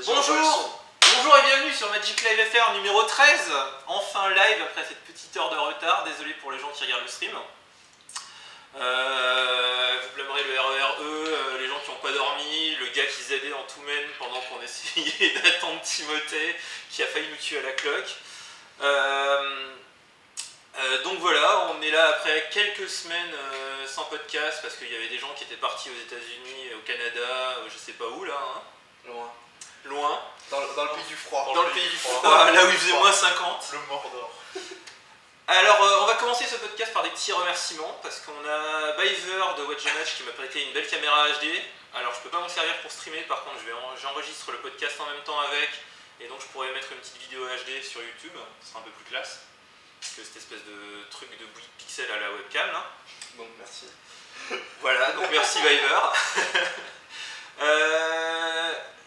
Bonjour et bienvenue sur Magic Live FR numéro 13. Enfin live après cette petite heure de retard. Désolé pour les gens qui regardent le stream. Vous blâmerez le RERE, les gens qui n'ont pas dormi, le gars qui ZD en tout même pendant qu'on essayait d'attendre Timothée qui a failli nous tuer à la cloque. Donc voilà, on est là après quelques semaines sans podcast parce qu'il y avait des gens qui étaient partis aux États-Unis, au Canada, je sais pas où là. Hein. Loin. Dans le pays du froid. Dans le pays du froid, là où il faisait moins 50. Le Mordor. Alors, on va commencer ce podcast par des petits remerciements parce qu'on a Biver de Watch the Match qui m'a prêté une belle caméra HD. Alors, je peux pas m'en servir pour streamer, par contre, j'enregistre le podcast en même temps avec et donc je pourrais mettre une petite vidéo HD sur YouTube, ce sera un peu plus classe que cette espèce de truc de bouillie de pixels à la webcam là. Donc, merci. Voilà, donc merci Biver.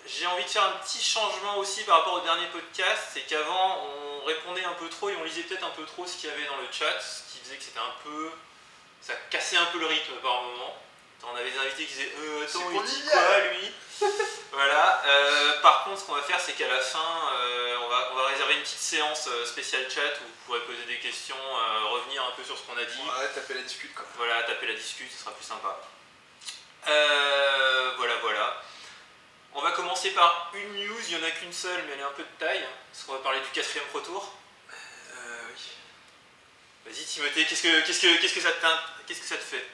J'ai envie de faire un petit changement aussi par rapport au dernier podcast, c'est qu'avant on répondait un peu trop et on lisait peut-être un peu trop ce qu'il y avait dans le chat, ce qui faisait que c'était un peu... ça cassait un peu le rythme par moment. On avait des invités qui disaient attends, il dit quoi lui? Voilà, par contre ce qu'on va faire c'est qu'à la fin on va réserver une petite séance spéciale chat où vous pourrez poser des questions, revenir un peu sur ce qu'on a dit. Ouais, taper la discute quoi. Voilà, taper la discute, ce sera plus sympa. Voilà. On va commencer par une news, il n'y en a qu'une seule mais elle est un peu de taille, parce qu'on va parler du 4ème Pro Tour. Oui. Vas-y Timothée, qu'est-ce que ça te fait?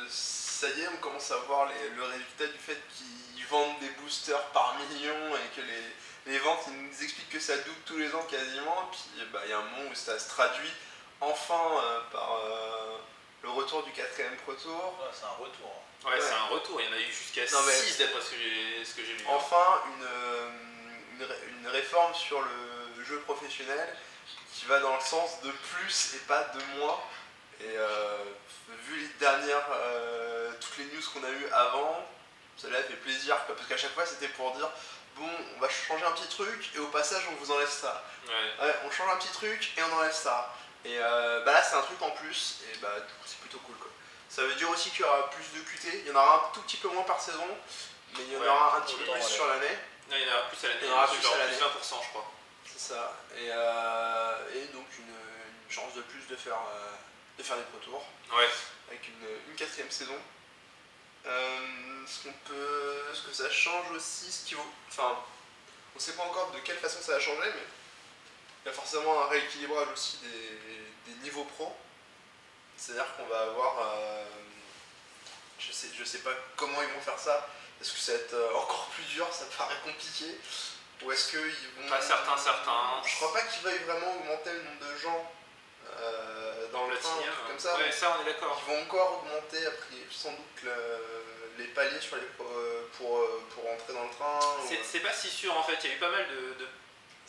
Ça y est, on commence à voir le résultat du fait qu'ils vendent des boosters par million et que les ventes, ils nous expliquent que ça double tous les ans quasiment, et puis il y a un moment où ça se traduit enfin par le retour du 4ème Pro Tour. Ouais, c'est un retour. Ouais, c'est un retour, il y en a eu jusqu'à 6 d'après ce que j'ai lu. Enfin, une réforme sur le jeu professionnel qui va dans le sens de plus et pas de moins. Et vu les dernières, toutes les news qu'on a eues avant, cela fait plaisir, parce qu'à chaque fois c'était pour dire bon, on va changer un petit truc et au passage on vous enlève ça. Ouais, on change un petit truc et on enlève ça. Et là c'est un truc en plus, et du coup c'est plutôt cool quoi. Ça veut dire aussi qu'il y aura plus de QT, il y en aura un tout petit peu moins par saison, mais il y en aura un petit peu plus sur l'année. Non, il y en aura plus à l'année, il y en aura plus à l'année. 20% je crois. C'est ça, et donc une chance de plus de faire des Pro Tours. Ouais. Avec une 4ème saison. Ce que ça change aussi, enfin, on sait pas encore de quelle façon ça va changer, mais il y a forcément un rééquilibrage aussi des niveaux pro. C'est-à-dire qu'on va avoir, je sais pas comment ils vont faire ça. Est-ce que ça va être encore plus dur, ça paraît compliqué, ou est-ce qu'ils vont... Pas certains. Je crois pas qu'ils veuillent vraiment augmenter le nombre de gens dans le train, comme ça. Ouais, ça on est d'accord. Ils vont encore augmenter après, sans doute les paliers sur pour rentrer dans le train. C'est pas si sûr en fait, il y a eu pas mal de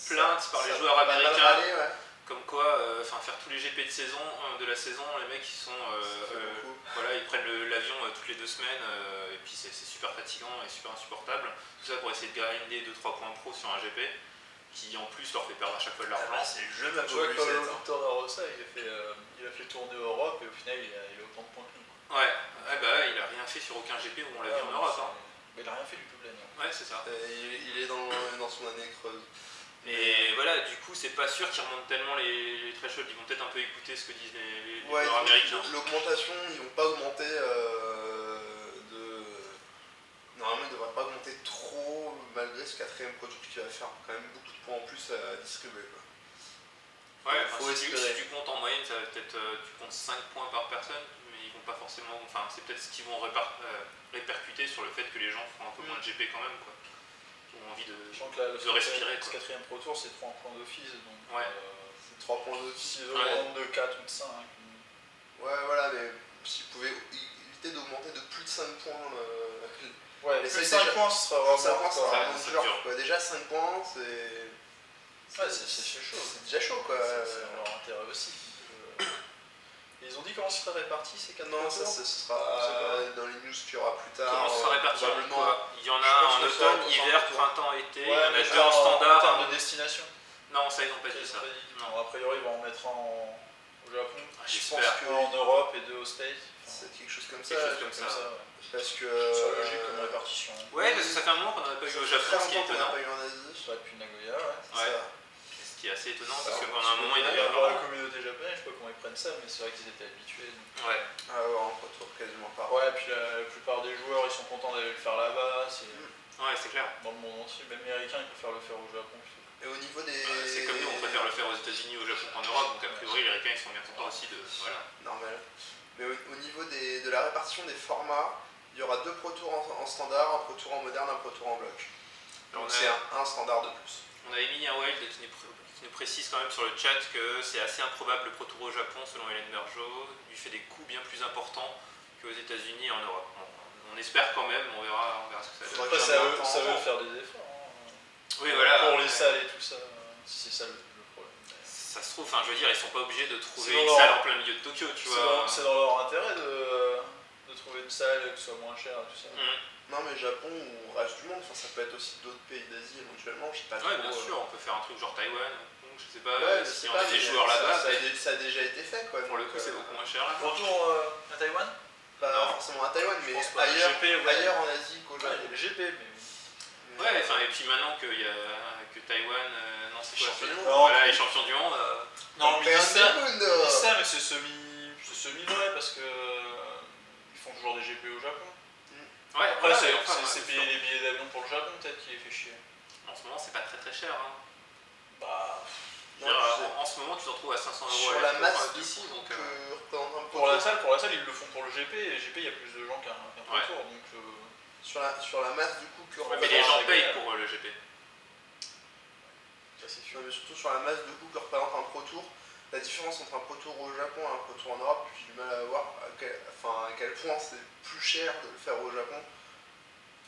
plaintes par les joueurs américains. Ouais. Comme quoi, faire tous les GP de la saison, les mecs ils prennent l'avion toutes les 2 semaines et puis c'est super fatigant et super insupportable. Tout ça pour essayer de grinder 2-3 points pro sur un GP qui en plus leur fait perdre à chaque fois de l'argent. C'est le jeu même. Tu vois, comme Victor Rossa, il a fait tourner Europe et au final il a autant de points que nous. Ouais, il a rien fait sur aucun GP où on l'a vu en Europe. Mais il a rien fait du tout de l'année. Ouais, c'est ça. Il est dans son année creuse. Et voilà, du coup, c'est pas sûr qu'ils remontent tellement les thresholds, ils vont peut-être un peu écouter ce que disent les joueurs américains. L'augmentation, ils vont pas augmenter Normalement, ils devraient pas augmenter trop, malgré ce 4ème Pro Tour qui va faire quand même beaucoup de points en plus à distribuer. Quoi. Ouais, si tu comptes en moyenne, ça va peut-être, tu comptes 5 points par personne, mais ils vont pas forcément... Enfin, c'est peut-être ce qu'ils vont répercuter sur le fait que les gens font un peu moins de GP quand même, quoi. Ils ont envie de respirer. Le 4ème Pro Tour, c'est 3 points d'office, donc c'est 3 points d'office. Ils augmentent de 4 ou de 5. Ouais, voilà, mais s'ils pouvaient éviter d'augmenter de plus de 5 points... Ouais, plus de 5 points, ce sera vraiment dur. Déjà 5 points, c'est... Ouais, c'est chaud. C'est déjà chaud, quoi. C'est leur intérêt aussi. Et ils ont dit comment ça sera réparti ces 4 points? Non, ça ce sera dans les news qu'il y aura plus tard. Comment ça sera réparti? Il y en a en automne, hiver, printemps, été, il y en a 2 en standard. En termes de destination? Non, ça ils n'ont pas dit ça. Non, a priori ils vont en mettre en au Japon. Je J'espère. pense que Un en Europe et 2 aux States. c'est quelque chose comme ça. Quelque chose comme ça. Ouais. Parce que. C'est logique comme répartition. Ouais, parce que ça fait un moment qu'on n'en a pas eu au Japon, ce qui est On n'a étonnant. pas eu en Asie. Soit depuis Nagoya, ouais. C'est Ouais. ça. Ce qui est assez étonnant, Ça, parce que un pendant un petit moment, peu il y Il y avait a la vraiment... communauté japonaise, je sais pas comment ils prennent ça, mais c'est vrai qu'ils étaient habitués. Donc... Ouais. Ah ouais, en retour quasiment pas. Ouais, et puis la plupart des joueurs ils sont contents d'aller le faire là-bas. Ouais, c'est clair. Dans le monde entier, même les Américains ils préfèrent le faire au Japon. Et au niveau des. C'est comme nous, on préfère le faire aux États-Unis, au Japon qu'en Europe, donc a priori, les Américains ils sont bien contents aussi de. Voilà. Normal. Mais au niveau de la répartition des formats, il y aura 2 Pro Tours en standard, un Pro Tour en moderne, un Pro Tour en bloc. Alors, Donc c'est un standard de plus. On a Emilia Wild qui nous précise quand même sur le chat que c'est assez improbable le Pro Tour au Japon, selon Hélène Bergeau, lui fait des coûts bien plus importants qu'aux États-Unis et en Europe. On espère quand même, on verra ce que ça donne. Après, ça veut faire des efforts. Hein. Oui, voilà. Pour les salles et tout ça, si c'est ça le problème. Ça se trouve, enfin, je veux dire, ils sont pas obligés de trouver C'est une dans salle leur- en plein milieu de Tokyo, tu vois. C'est dans leur intérêt de trouver une salle qui soit moins chère et tout ça. Non mais Japon ou reste du monde, enfin, ça peut être aussi d'autres pays d'Asie éventuellement, je sais pas Ouais, trop. bien sûr, on peut faire un truc genre Taïwan, donc je sais pas Ouais, je si sais on pas, a des mais joueurs là-bas, ça mais a déjà été fait quoi. pour le donc, coup, c'est beaucoup moins cher là. Retour à Taïwan. Pas Non. forcément à Taïwan, mais pense pas. ailleurs, GP, ouais. ailleurs en Asie qu'au Ouais, il y a Japon. le GP, mais. Ouais, enfin, et puis maintenant que Taïwan, non, c'est quoi, Champion du c'est- monde. voilà, les champions du monde. Non, mais ils disent ça, Mundo. mais c'est semi-vrai parce que ils font toujours des GP au Japon. Ouais, Après, voilà, c'est enfin, payer les billets d'avion pour le Japon peut-être qui les fait chier. En ce moment, c'est pas très très cher. Hein. Bah, Je veux dire, en ce moment, tu te retrouves à 500 € Sur à la la masse d'ici, donc. que représente un pour la Pro salle, ils le font pour le GP, et le GP, il y a plus de gens qu'un Ouais. Pro Tour, donc. sur la masse du coup que Ouais, mais représente les gens c'est payent clair. pour le GP. Ça, c'est sûr. Non, mais surtout sur la masse de coût que représente un Pro Tour, la différence entre un Pro Tour au Japon et un Pro Tour en Europe, j'ai du mal à voir à quel point c'est plus cher de le faire au Japon.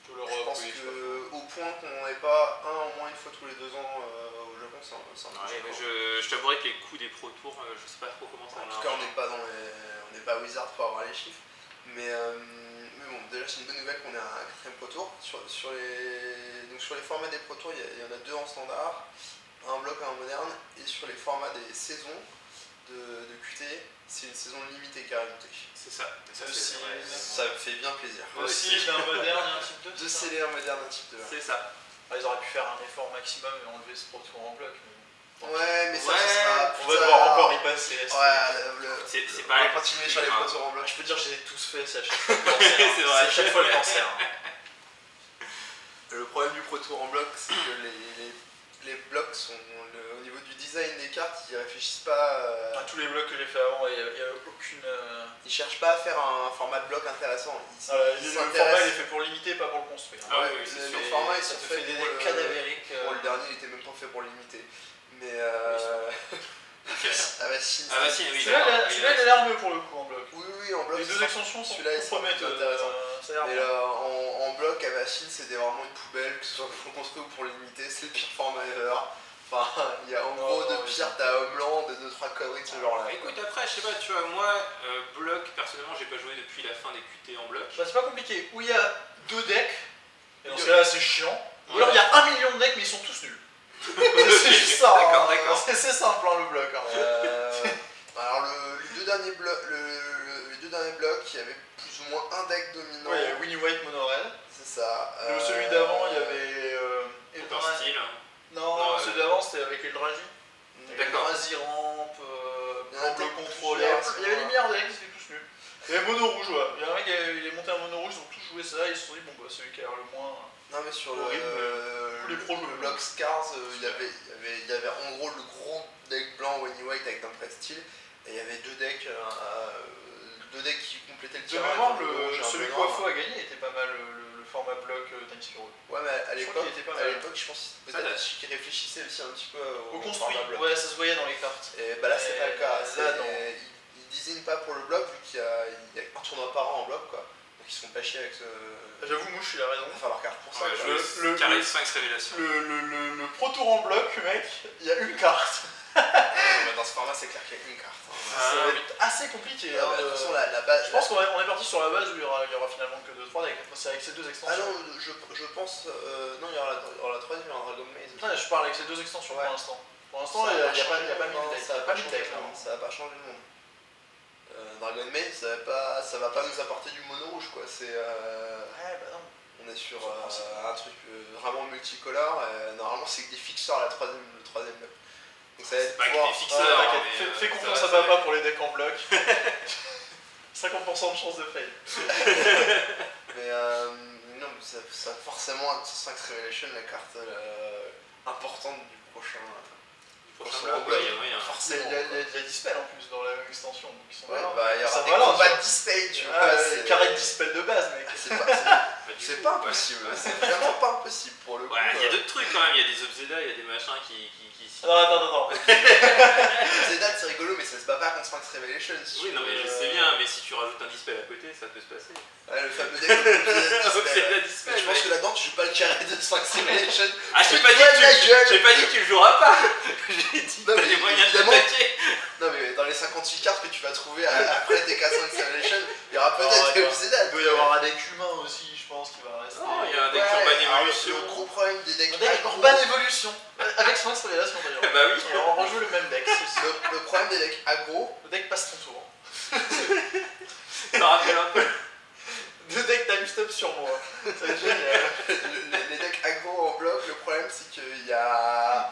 Que Je l'Europe, pense oui, qu'au point qu'on n'en ait pas un au moins une fois tous les 2 ans au Japon, c'est un peu Ouais, cher. mais je t'avouerai que les coûts des Pro Tours, je sais pas trop comment ça En tout marche. cas, on n'est pas Wizard pour avoir les chiffres. Mais bon, déjà, c'est une bonne nouvelle qu'on ait un 4ème Pro Tour. Sur les formats des Pro Tours, il y en a 2 en standard, un bloc et un moderne. Et sur les formats des saisons de QT, c'est une saison limitée qui est rajoutée. C'est ça. Et ça, Aussi, c'est ouais, Ça me fait bien plaisir. Moi Aussi, aussi. d'un moderne et un type 2. 2 CD, un moderne, un type 2. c'est ça. Ils auraient pu faire un effort maximum et enlever ce Pro Tour en bloc. Mais bon. Ouais, mais ça, Ouais, ce sera On plus va tard. devoir encore y passer. C'est on pas va continuer sur les Pro Tours en bloc. Je peux te dire que j'ai tous fait, c'est à chaque fois le cancer. C'est vrai. C'est à chaque fois le cancer. Le problème du Pro Tour en bloc, c'est que les blocs sont au niveau du design des cartes, ils réfléchissent pas. À tous les blocs que j'ai fait avant, il n'y a aucune. Ils cherchent pas à faire un format de bloc intéressant. Ils Le s'intéressent- format il est fait pour limiter, pas pour le construire. Ah oui, Ouais, oui, c'est sûr. les formats ils Ça sont te fait faits des pour decks le- cadavériques. Pour le dernier, il était même pas fait pour limiter. Mais Avacyn. Avacyn, oui. Celui-là, il a l'air mieux pour le coup en bloc. Oui, en bloc. Les ce deux sera- extensions sont celui-là, il sera prometteuses. plus intéressant. Ça a l'air Mais bien. là, en bloc, Avacyn, c'était vraiment une poubelle, que ce soit pour le construire ou pour le limiter. C'est le pire format ever. Enfin, il y a en Non, gros non, de mais pire, t'as Homeland et 2-3 conneries de ce genre-là. Écoute, après, je sais pas, tu vois, moi, bloc, personnellement, j'ai pas joué depuis la fin des QT en bloc. Bah, c'est pas compliqué. Où il y a deux decks, et dans ce cas-là c'est chiant. Ou Ouais. alors il y a 1 million de decks mais ils sont tous nuls. C'est juste ça. D'accord, hein. d'accord. C'est simple hein, le bloc. Hein. Alors, les deux derniers blocs, il y avait plus ou moins un deck dominant. Ouais, il y a Winnie White Mono Red. C'est ça. Celui d'avant il y avait. C'est un style. Non, Non, celui d'avant c'était avec Eldrazi. D'accord. Eldrazi Ramp, Il y en a Blanc Bleu peut-être contrôlé. plusieurs, Il y avait les meilleurs decks, c'était tous nuls. Il y avait Mono Rouge, ouais. Il y a un mec il est monté un Mono Rouge, ils ont tous joué ça, ils se sont dit bon bah celui qui a l'air le moins. Non, mais sur Horrible, le les pros jouent. bloc Scars, il y avait en gros le gros deck blanc Winnie White avec d'un prêt style. Et il y avait deux decks qui complétaient le De tirage. mémoire, un rouge, un celui bleu que noir. Wafo a gagné était pas mal le format bloc Times Hero. Ouais, mais à Je crois l'époque, qu'il était pas mal. je pense Ça peut-être date. qu'ils réfléchissaient aussi un petit peu Au au construit, format bloc. ouais, ça se voyait dans les cartes. Et bah là, c'est pas le cas. Là, non. Ils désignent pas pour le bloc vu qu'il y a un tournoi par an en bloc, quoi. Donc ils se font pas chier avec ce. J'avoue, Mouche, il a raison. Il va falloir carte pour ça. Ouais, quoi. je veux carré 5 révélations. Le Pro Tour en bloc, mec, il y a une carte. Ouais, mais dans ce format, c'est clair qu'il y a une carte. Hein. Ça va être assez compliqué. Ah, hein, bah, de de- toute façon, la base. Je pense qu'on est parti sur la base où il y aura finalement que 2-3 decks. C'est avec ces deux Ah extensions. non, je pense. Non, il y aura la troisième, il y aura Dragon Maze. Ouais, je parle avec ces deux extensions Ouais. pour l'instant. Pour l'instant, il n'y a pas mille decks. Ça va Pas pas mille changer decks, le là. monde. Ça va pas changer le monde. Dragon Maid, ça va pas nous apporter du mono rouge quoi. Ouais, bah non. On est sur un truc vraiment multicolore. Normalement, c'est que des fixeurs le troisième bloc. Donc ça va être Pas que pouvoir- des fixeurs. T'inquiète, mais, fais ça confiance va, à ça papa va. pour les decks en bloc. 50% de chance de fail. Mais non, mais ça forcément, 5 Revelation, la carte importante du prochain. Prochain Pour bloc, ce ouais, bloc. il y a moyen. Forcément. Il y a Dispel en plus dans la même extension. Donc ils sont Ouais, malins. bah il y Ça aura des va, là, combats ça. de Dispel, tu vois. Ah, c'est- carré de Dispel de base, mec. C'est pas, Bah, du c'est coup, pas ouais. impossible, c'est vraiment pas impossible pour le coup. Ouais, il y a d'autres trucs quand même, il y a des Obzeda, il y a des machins qui Non, attends. Zedad c'est rigolo, mais ça se bat pas contre Sphinx Revelation. Si Oui, tu non, mais veux. je sais bien, mais si tu rajoutes un dispel à côté, ça peut se passer. Ouais, le fameux deck Dispel. Obzeda dispel. Je pense que là-dedans, tu joues pas le carré de Sphinx Revelation. Ah, j'ai Tu pas, te dit vois de la gueule. j'ai pas dit que tu le joueras pas. J'ai dit que Non, t'as mais les moyens évidemment. d'attaquer. Non, mais dans les 58 cartes que tu vas trouver après tes 4 Sphinx Revelation, il y aura Oh, peut-être des d'accord. Zedad. Il doit y avoir un deck humain aussi, je pense, qui va rester. Non, il y a un deck Ouais, Urban alors, Evolution. Le gros problème des decks Un deck aggro- Urban Evolution. Avec Sphinx Révélation d'ailleurs. Bah oui. Et on rejoue le même deck. c'est sûr. le problème des decks aggro, Le deck passe ton tour. Ça rappelle un peu. Le deck time stop sur moi. Ça va être génial. les decks aggro en bloc, le problème c'est qu'il y a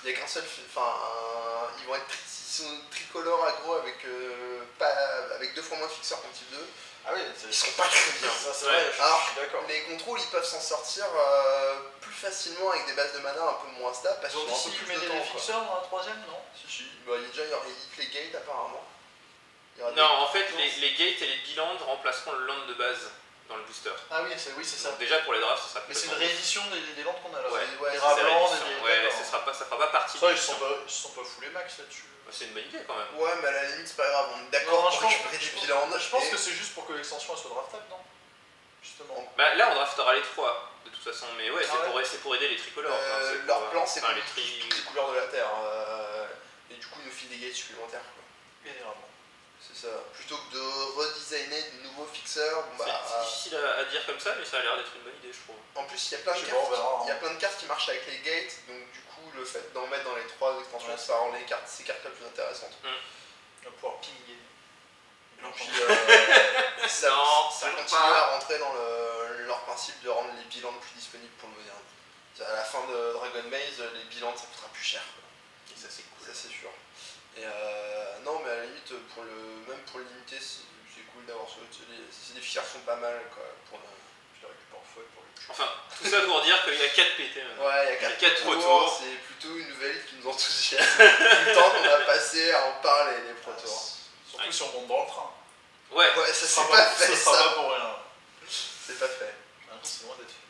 qu'un seul. Enfin, ils vont être ils sont tricolores aggro avec 2 fois moins de fixeurs qu'en type 2. Ah oui, Ils sont pas très bien. Ça, c'est Ouais. vrai, je Alors, suis d'accord. les contrôles ils peuvent s'en sortir plus facilement avec des bases de mana un peu moins stables parce Ils ont qu'ils ont un peu dit plus qu'ils de mettaient temps. des quoi. fixeurs dans la troisième, non? Si. Bah, il y aura les gates apparemment. Il y aura Non, des- en fait, les gates et les bilands remplaceront le land de base dans le booster. Ah oui, c'est ça. Donc déjà pour les drafts, ça sera Mais c'est une complètement- réédition des landes qu'on a là. Ouais, ouais, des c'est rats C'est blancs, réédition. des. Ouais, d'accord. ça fera pas partie Ça, de ils se l'édition. sont pas foulés max là-dessus. Bah, c'est une bonne idée quand même. Ouais, mais à la limite c'est pas grave, on est Non, d'accord je pour pense- récupérer des bilans. Je pense que c'est juste pour que l'extension elle soit draftable, non? Justement. Bah là on draftera les 3 de toute façon, mais ouais, Ah ouais. c'est pour aider les tricolores. enfin, c'est pour, Leur plan c'est enfin, pour les tri. toutes les couleurs de la terre. Et du coup ils nous filent des gates supplémentaires. Quoi. Généralement. C'est ça. Plutôt que de redesigner de nouveaux fixeurs, bon, bah, C'est difficile à dire comme ça, mais ça a l'air d'être une bonne idée, je trouve. en plus il y a plein de Je sais cartes. pas, on verra, hein. Il y a plein de cartes qui marchent avec les gates, donc du coup le fait d'en mettre dans les 3 extensions, Ouais. ça rend ces cartes-là plus intéressantes. On va pouvoir pinguer. Et puis ça Non, continue pas. à rentrer dans leur principe de rendre les bilans plus disponibles pour le moderne. À la fin de Dragon Maze, les bilans ça coûtera plus cher. Quoi. Et ça c'est cool. Ça c'est sûr. Et non mais à la limite même pour le limiter c'est cool d'avoir les fichiers sont pas mal quoi. Je les récupère en foil pour le cul. Enfin, tout ça pour dire qu'il y a 4 PT maintenant. Ouais, il y a Les 4 quatre Pro Pro Tours, Tours. c'est plutôt une nouvelle qui nous enthousiasme. Tout le temps qu'on a passé à en parler les Pro Tours. Surtout si on monte dans le train. Ouais, Ouais, ça Ça c'est sera pas fait ça sera ça. pas pour rien. C'est pas fait. Ah non, c'est loin d'être fait.